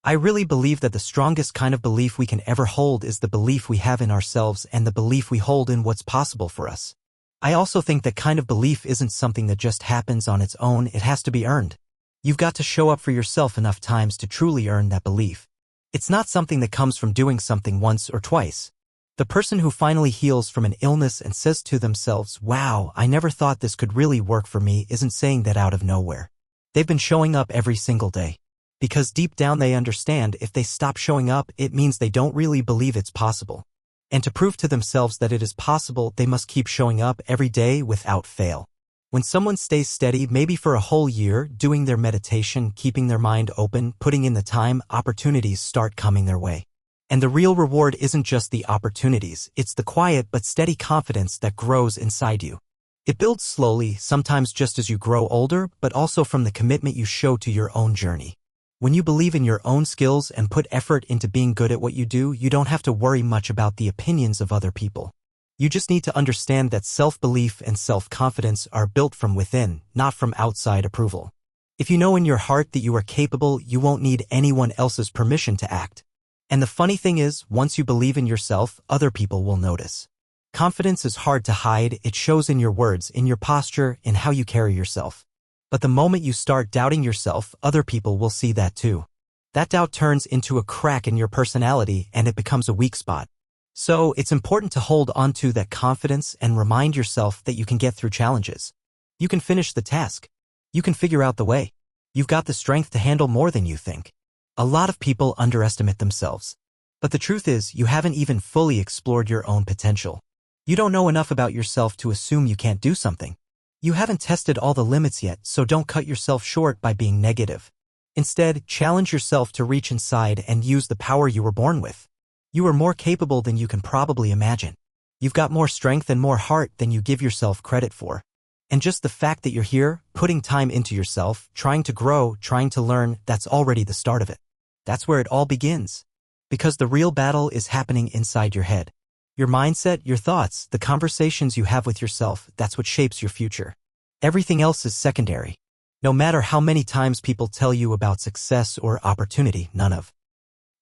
I really believe that the strongest kind of belief we can ever hold is the belief we have in ourselves and the belief we hold in what's possible for us. I also think that kind of belief isn't something that just happens on its own, it has to be earned. You've got to show up for yourself enough times to truly earn that belief. It's not something that comes from doing something once or twice. The person who finally heals from an illness and says to themselves, "Wow, I never thought this could really work for me," isn't saying that out of nowhere. They've been showing up every single day. Because deep down they understand if they stop showing up, it means they don't really believe it's possible. And to prove to themselves that it is possible, they must keep showing up every day without fail. When someone stays steady, maybe for a whole year, doing their meditation, keeping their mind open, putting in the time, opportunities start coming their way. And the real reward isn't just the opportunities, it's the quiet but steady confidence that grows inside you. It builds slowly, sometimes just as you grow older, but also from the commitment you show to your own journey. When you believe in your own skills and put effort into being good at what you do, you don't have to worry much about the opinions of other people. You just need to understand that self-belief and self-confidence are built from within, not from outside approval. If you know in your heart that you are capable, you won't need anyone else's permission to act. And the funny thing is, once you believe in yourself, other people will notice. Confidence is hard to hide, it shows in your words, in your posture, in how you carry yourself. But the moment you start doubting yourself, other people will see that too. That doubt turns into a crack in your personality and it becomes a weak spot. So, it's important to hold on to that confidence and remind yourself that you can get through challenges. You can finish the task. You can figure out the way. You've got the strength to handle more than you think. A lot of people underestimate themselves. But the truth is, you haven't even fully explored your own potential. You don't know enough about yourself to assume you can't do something. You haven't tested all the limits yet, so don't cut yourself short by being negative. Instead, challenge yourself to reach inside and use the power you were born with. You are more capable than you can probably imagine. You've got more strength and more heart than you give yourself credit for. And just the fact that you're here, putting time into yourself, trying to grow, trying to learn, that's already the start of it. That's where it all begins. Because the real battle is happening inside your head. Your mindset, your thoughts, the conversations you have with yourself, that's what shapes your future. Everything else is secondary. No matter how many times people tell you about success or opportunity, none of.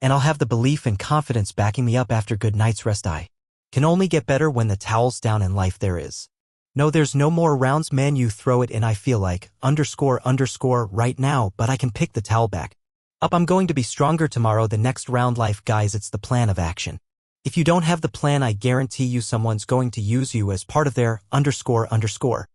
And I'll have the belief and confidence backing me up after good night's rest. I can only get better when the towel's down in life there is. No, there's no more rounds, man, you throw it in. I feel like, _ right now, but I can pick the towel back up. I'm going to be stronger tomorrow, the next round. Life, guys, it's the plan of action. If you don't have the plan, I guarantee you someone's going to use you as part of their _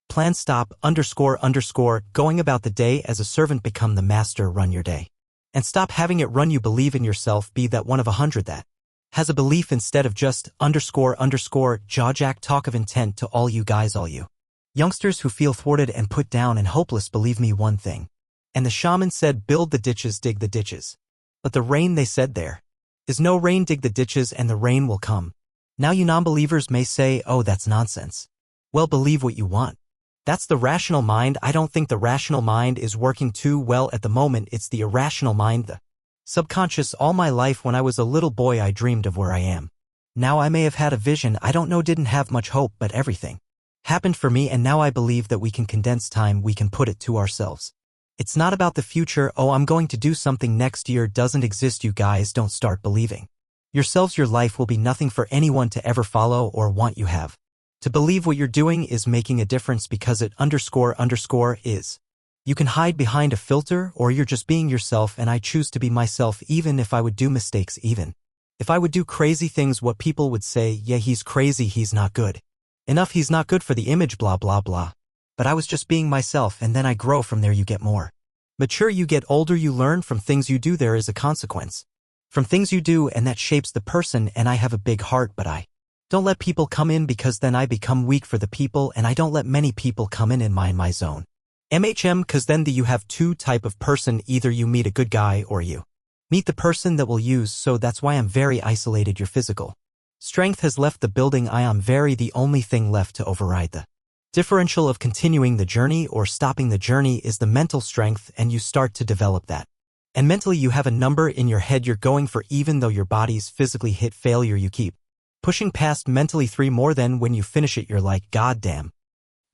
plan. Stop _ going about the day as a servant, become the master, run your day. And stop having it run you. Believe in yourself, be that one of 100 that has a belief instead of just _ jaw-jack. Talk of intent to all you guys, all you youngsters who feel thwarted and put down and hopeless. Believe me one thing. And the shaman said, build the ditches, dig the ditches. But the rain, they said, there is no rain. Dig the ditches and the rain will come. Now you non-believers may say, oh, that's nonsense. Well, believe what you want. That's the rational mind. I don't think the rational mind is working too well at the moment. It's the irrational mind, the subconscious. All my life when I was a little boy I dreamed of where I am. Now I may have had a vision, I don't know, didn't have much hope, but everything happened for me, and now I believe that we can condense time, we can put it to ourselves. It's not about the future, oh, I'm going to do something next year, doesn't exist, you guys. Don't start believing yourselves. Your life will be nothing for anyone to ever follow or want. You have to believe what you're doing is making a difference, because it _ is. You can hide behind a filter, or you're just being yourself, and I choose to be myself even if I would do mistakes, even if I would do crazy things. What people would say, yeah, he's crazy, he's not good enough, he's not good for the image, blah blah blah. But I was just being myself, and then I grow from there. You get more mature, you get older, you learn from things you do. There is a consequence from things you do, and that shapes the person. And I have a big heart, but I don't let people come in, because then I become weak for the people, and I don't let many people come in my zone. Cause then you have two type of person, either you meet a good guy or you meet the person that will use. So that's why I'm very isolated. Your physical strength has left the building. I am the only thing left to override the differential of continuing the journey or stopping the journey is the mental strength, and you start to develop that. And mentally you have a number in your head you're going for, even though your body's physically hit failure. You keep pushing past mentally 3 more, then when you finish it you're like, God damn.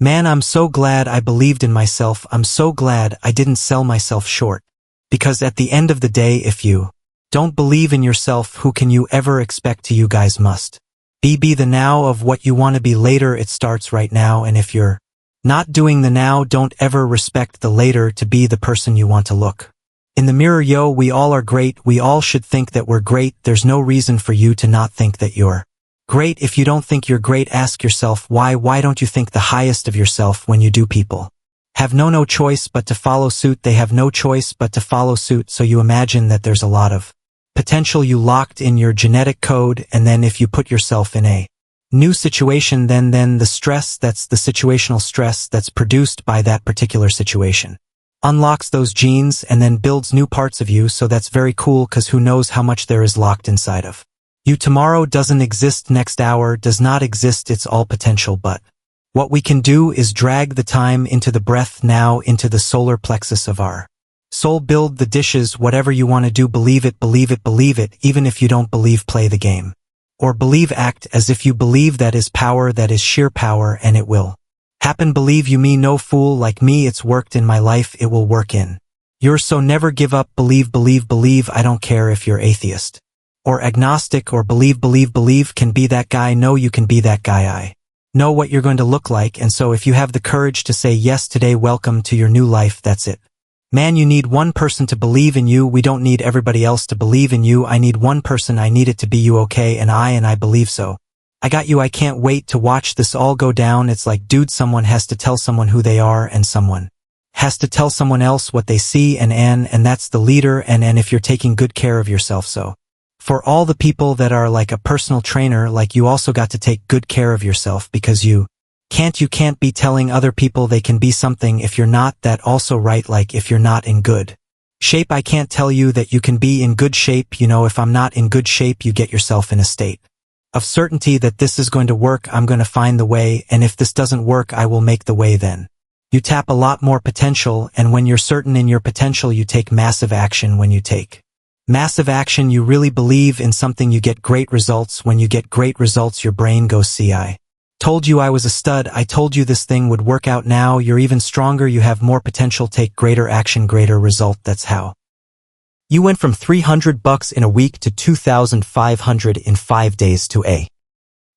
Man, I'm so glad I believed in myself. I'm so glad I didn't sell myself short. Because at the end of the day, if you don't believe in yourself, who can you ever expect to? You guys must be the now of what you want to be later. It starts right now, and if you're not doing the now, don't ever respect the later to be the person you want to look in the mirror. Yo, we all are great. We all should think that we're great. There's no reason for you to not think that you're great. If you don't think you're great, ask yourself why. Why don't you think the highest of yourself when you do? People have no choice but to follow suit. They have no choice but to follow suit. So you imagine that there's a lot of potential you locked in your genetic code, and then if you put yourself in a new situation, then the stress, that's the situational stress that's produced by that particular situation, unlocks those genes and then builds new parts of you. So that's very cool, because who knows how much there is locked inside of you. Tomorrow doesn't exist. Next hour does not exist. It's all potential, but what we can do is drag the time into the breath now, into the solar plexus of our soul. Build the dishes, whatever you want to do. Believe it, believe it, believe it. Even if you don't believe, play the game. Or believe, act as if you believe. That is power, that is sheer power, and it will happen. Believe you me, no fool like me. It's worked in my life, it will work in yours. So never give up. Believe, believe, believe. I don't care if you're atheist or agnostic, or believe, believe, believe. Can be that guy. No, you can be that guy. I know what you're going to look like, and so if you have the courage to say yes today, welcome to your new life. That's it. Man, you need one person to believe in you. We don't need everybody else to believe in you. I need one person. I need it to be you, okay? And I believe so. I got you. I can't wait to watch this all go down. It's like, dude, someone has to tell someone who they are, and someone has to tell someone else what they see, and that's the leader, and if you're taking good care of yourself. So for all the people that are like a personal trainer, like, you also got to take good care of yourself, because you can't be telling other people they can be something if you're not that also, right? Like, if you're not in good shape, I can't tell you that you can be in good shape. You know, if I'm not in good shape, you get yourself in a state of certainty that this is going to work. I'm going to find the way, and if this doesn't work, I will make the way. Then you tap a lot more potential, and when you're certain in your potential, you take massive action. When you take massive action, you really believe in something, you get great results. When you get great results, your brain goes, see, I told you I was a stud. I told you this thing would work out. Now you're even stronger. You have more potential. Take greater action, greater result. That's how you went from $300 in a week to $2,500 in 5 days to a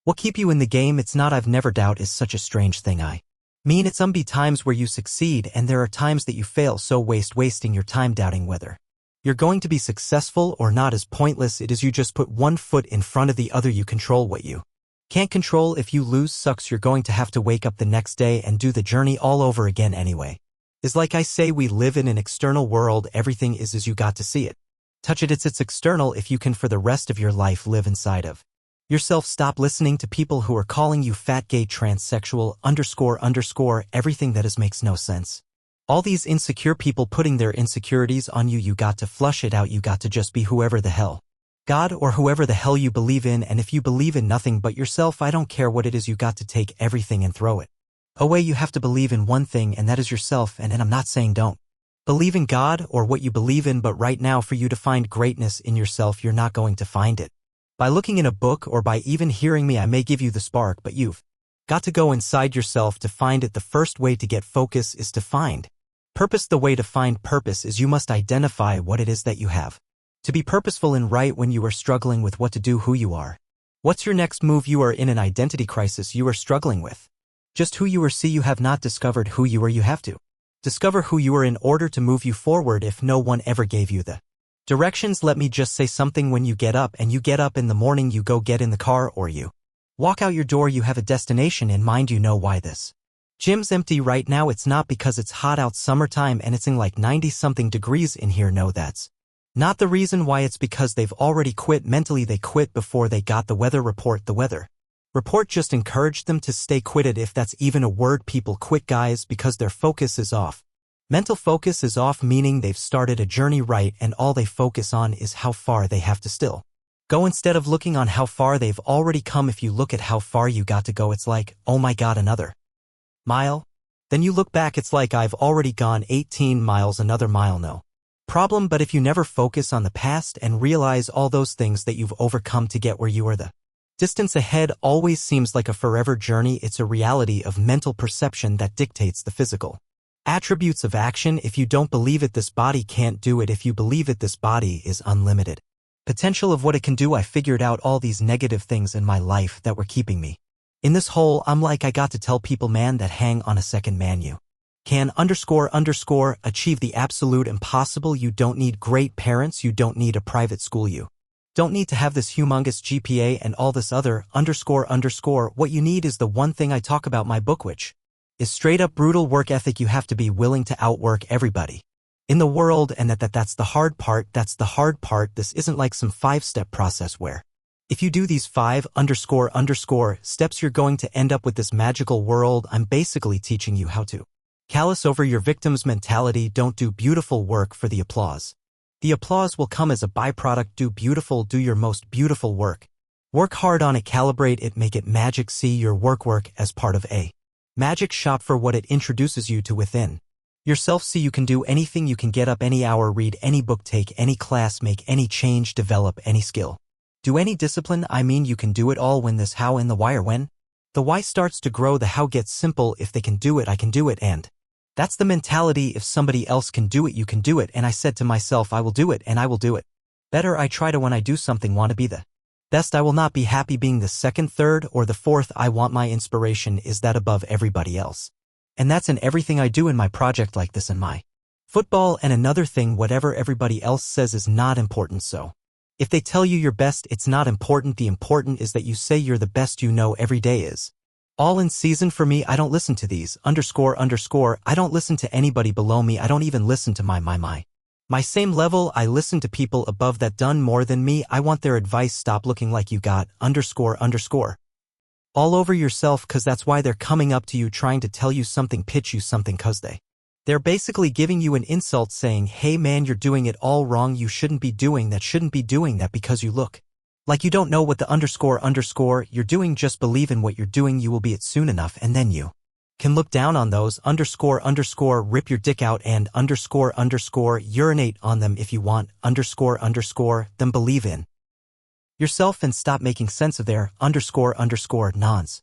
what keep you in the game. It's not I've never. Doubt is such a strange thing. I mean, it's be times where you succeed, and there are times that you fail. So wasting your time doubting whether you're going to be successful or not is pointless. It is you just put one foot in front of the other. You control what you can't control. If you lose, sucks. You're going to have to wake up the next day and do the journey all over again anyway. Is like I say, we live in an external world. Everything is as you got to see it, touch it. It's external. If you can for the rest of your life live inside of yourself, stop listening to people who are calling you fat, gay, transsexual, __, everything that makes no sense. All these insecure people putting their insecurities on you. You got to flush it out. You got to just be whoever the hell God or whoever the hell you believe in. And if you believe in nothing but yourself, I don't care what it is, you got to take everything and throw it away. You have to believe in one thing, and that is yourself. And I'm not saying don't believe in God or what you believe in, but right now, for you to find greatness in yourself, you're not going to find it by looking in a book or by even hearing me. I may give you the spark, but you've got to go inside yourself to find it. The first way to get focus is to find purpose. The way to find purpose is you must identify what it is that you have to be purposeful in. Right when you are struggling with what to do, who you are, what's your next move, you are in an identity crisis. You are struggling with just who you are. See, you have not discovered who you are. You have to discover who you are in order to move you forward. If no one ever gave you the directions, let me just say something. When you get up, and you get up in the morning, you go get in the car or you walk out your door, you have a destination in mind. You know why this gym's empty right now. It's not because it's hot out, summertime, and it's in like 90-something degrees in here. No, that's not the reason why. It's because they've already quit mentally. They quit before they got the weather report. The weather report just encouraged them to stay quitted, if that's even a word. People quit, guys, because their focus is off. Mental focus is off, meaning they've started a journey, right, and all they focus on is how far they have to still go, instead of looking on how far they've already come. If you look at how far you got to go, it's like, oh my God, another mile. Then you look back, it's like, I've already gone 18 miles, another mile, no problem. But if you never focus on the past and realize all those things that you've overcome to get where you are, the distance ahead always seems like a forever journey. It's a reality of mental perception that dictates the physical Attributes of action: if you don't believe it, this body can't do it. If you believe it, this body is unlimited. Potential of what it can do: I figured out all these negative things in my life that were keeping me in this hole. I'm like, I got to tell people, man, that hang on a second, man, you can achieve the absolute impossible. You don't need great parents. You don't need a private school. You don't need to have this humongous GPA and all this other ... What you need is the one thing I talk about in my book, which is straight up brutal work ethic. You have to be willing to outwork everybody in the world, and that's the hard part. That's the hard part. This isn't like some 5-step process where if you do these 5 ... steps, you're going to end up with this magical world. I'm basically teaching you how to callous over your victim's mentality. Don't do beautiful work for the applause. The applause will come as a byproduct. Do your most beautiful work. Work hard on it, calibrate it, make it magic. See your work as part of a magic shop for what it introduces you to within yourself. See, you can do anything. You can get up any hour, read any book, take any class, make any change, develop any skill, do any discipline. I mean, you can do it all. When this how in the why, or when the why starts to grow, the how gets simple. If they can do it, I can do it. And that's the mentality. If somebody else can do it, you can do it. And I said to myself, I will do it, and I will do it better. I try to, when I do something, want to be the best. I will not be happy being the second, third, or the fourth. I want my inspiration is that above everybody else. And that's in everything I do, in my project like this, in my football. And another thing, whatever everybody else says is not important. So if they tell you you're best, it's not important. The important is that you say you're the best. You know, every day is all in season. For me, I don't listen to these ... I don't listen to anybody below me. I don't even listen to my same level. I listen to people above that, done more than me. I want their advice. Stop looking like you got ... all over yourself, cause that's why they're coming up to you trying to tell you something, pitch you something, cause they're basically giving you an insult, saying, hey man, you're doing it all wrong. You shouldn't be doing that because you look like you don't know what the ... you're doing. Just believe in what you're doing. You will be it soon enough, and then you can look down on those ... rip your dick out and ... urinate on them if you want ... then believe in yourself and stop making sense of their ... nonsense.